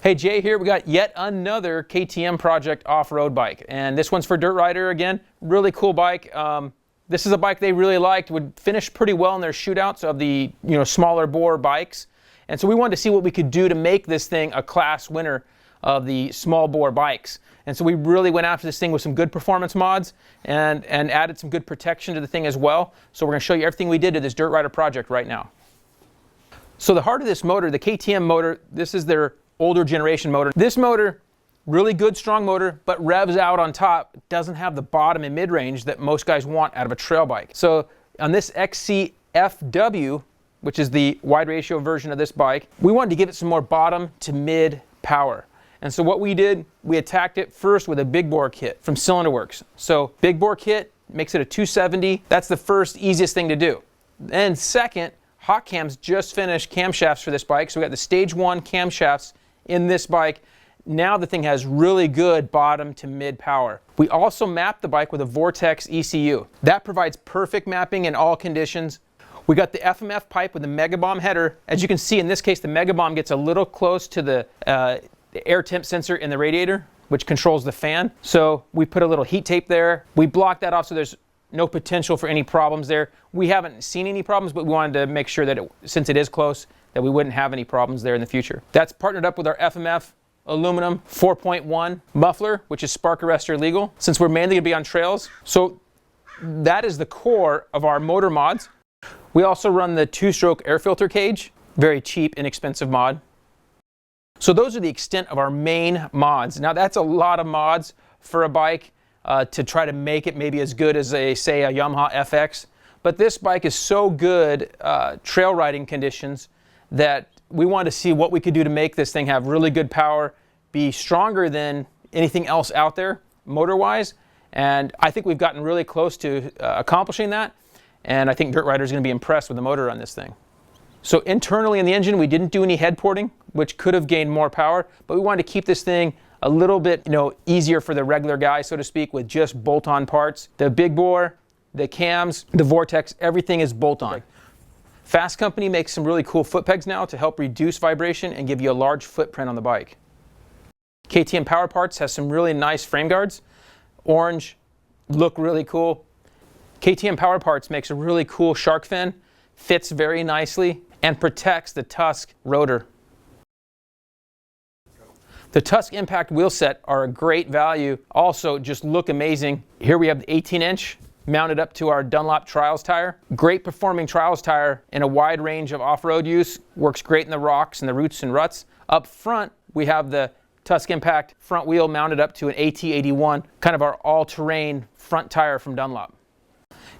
Hey, Jay here. We got yet another KTM project off-road bike, and this one's for Dirt Rider again. Really cool bike. This is a bike they really liked, would finish pretty well in their shootouts of the smaller bore bikes, and so we wanted to see what we could do to make this thing a class winner of the small bore bikes. And so we really went after this thing with some good performance mods and added some good protection to the thing as well. So we're going to show you everything we did to this Dirt Rider project right now. So the heart of this motor, the KTM motor, this is their older generation motor. This motor, really good, strong motor, but revs out on top. Doesn't have the bottom and mid-range that most guys want out of a trail bike. So on this XCFW, which is the wide ratio version of this bike, we wanted to give it some more bottom to mid power. And so what we did, we attacked it first with a big bore kit from Cylinder Works. So big bore kit makes it a 270. That's the first easiest thing to do. Then second, Hot Cams just finished camshafts for this bike. So we got the stage 1 camshafts in this bike. Now the thing has really good bottom to mid power. We also mapped the bike with a Vortex ECU. That provides perfect mapping in all conditions. We got the FMF pipe with the Mega Bomb header. As you can see, in this case, the Mega Bomb gets a little close to the air temp sensor in the radiator, which controls the fan. So we put a little heat tape there. We blocked that off so there's no potential for any problems there. We haven't seen any problems, but we wanted to make sure that since it is close, that we wouldn't have any problems there in the future. That's partnered up with our FMF aluminum 4.1 muffler, which is spark arrestor legal, since we're mainly gonna be on trails. So that is the core of our motor mods. We also run the 2-stroke air filter cage, very cheap, inexpensive mod. So those are the extent of our main mods. Now that's a lot of mods for a bike to try to make it maybe as good as say a Yamaha FX. But this bike is so good trail riding conditions that we wanted to see what we could do to make this thing have really good power, be stronger than anything else out there motor-wise. And I think we've gotten really close to accomplishing that. And I think Dirt Rider is going to be impressed with the motor on this thing. So internally in the engine, we didn't do any head porting, which could have gained more power, but we wanted to keep this thing a little bit easier for the regular guy, so to speak, with just bolt-on parts. The big bore, the cams, the Vortex, everything is bolt-on. Fast Company makes some really cool foot pegs now to help reduce vibration and give you a large footprint on the bike. KTM Power Parts has some really nice frame guards. Orange, look really cool. KTM Power Parts makes a really cool shark fin, fits very nicely, and protects the Tusk rotor. The Tusk Impact wheel set are a great value, also just look amazing. Here we have the 18-inch mounted up to our Dunlop Trials tire. Great performing Trials tire in a wide range of off-road use, works great in the rocks and the roots and ruts. Up front, we have the Tusk Impact front wheel mounted up to an AT81, kind of our all-terrain front tire from Dunlop.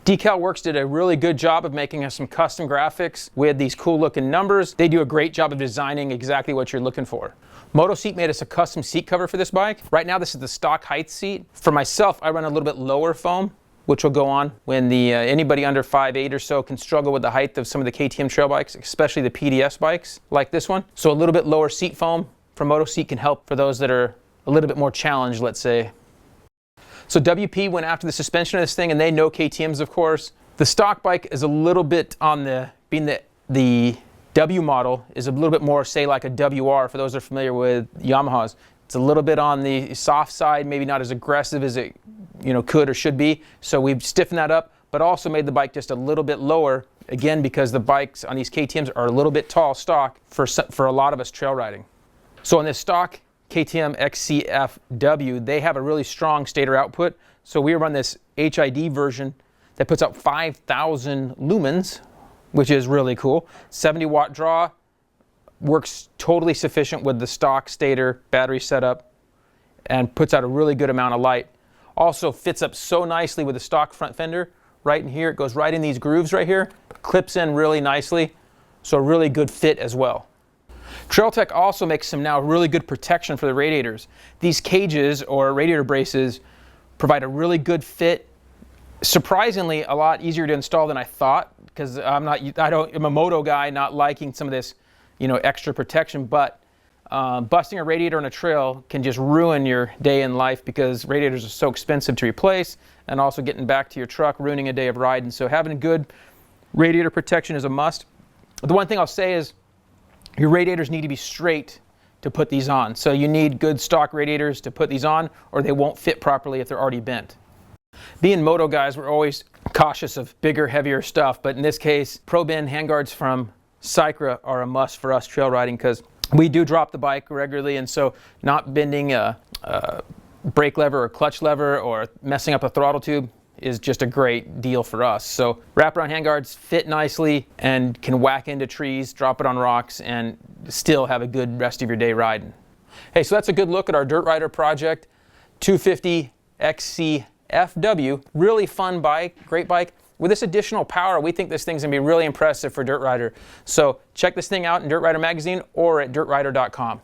Decal Works did a really good job of making us some custom graphics with these cool looking numbers. They do a great job of designing exactly what you're looking for. Moto Seat made us a custom seat cover for this bike. Right now this is the stock height seat. For myself, I run a little bit lower foam, which will go on when anybody under 5'8" or so can struggle with the height of some of the KTM trail bikes, especially the PDS bikes like this one. So a little bit lower seat foam from Moto Seat can help for those that are a little bit more challenged, let's say. So WP went after the suspension of this thing, and they know KTM's, of course. The stock bike is a little bit on being the W model is a little bit more, say, like a WR, for those that are familiar with Yamahas. It's a little bit on the soft side, maybe not as aggressive as it could or should be. So we've stiffened that up, but also made the bike just a little bit lower, again, because the bikes on these KTMs are a little bit tall stock for a lot of us trail riding. So on this stock KTM XCFW, they have a really strong stator output. So we run this HID version that puts out 5,000 lumens, which is really cool. 70-watt draw, works totally sufficient with the stock stator battery setup, and puts out a really good amount of light. Also fits up so nicely with the stock front fender. Right in here, it goes right in these grooves right here, clips in really nicely, so a really good fit as well. TrailTech also makes some now really good protection for the radiators. These cages or radiator braces provide a really good fit. Surprisingly, a lot easier to install than I thought, because I'm a moto guy, not liking some of this, extra protection. But busting a radiator on a trail can just ruin your day in life, because radiators are so expensive to replace, and also getting back to your truck, ruining a day of riding. So having good radiator protection is a must. The one thing I'll say is your radiators need to be straight to put these on. So you need good stock radiators to put these on, or they won't fit properly if they're already bent. Being moto guys, we're always cautious of bigger, heavier stuff, but in this case, Pro Bend handguards from Cycra are a must for us trail riding because we do drop the bike regularly, and so not bending a brake lever or clutch lever or messing up a throttle tube is just a great deal for us. So wraparound handguards fit nicely and can whack into trees, drop it on rocks, and still have a good rest of your day riding. Hey, so that's a good look at our Dirt Rider project 250 XCFW. Really fun bike, great bike. With this additional power, we think this thing's gonna be really impressive for Dirt Rider. So check this thing out in Dirt Rider magazine or at dirtrider.com.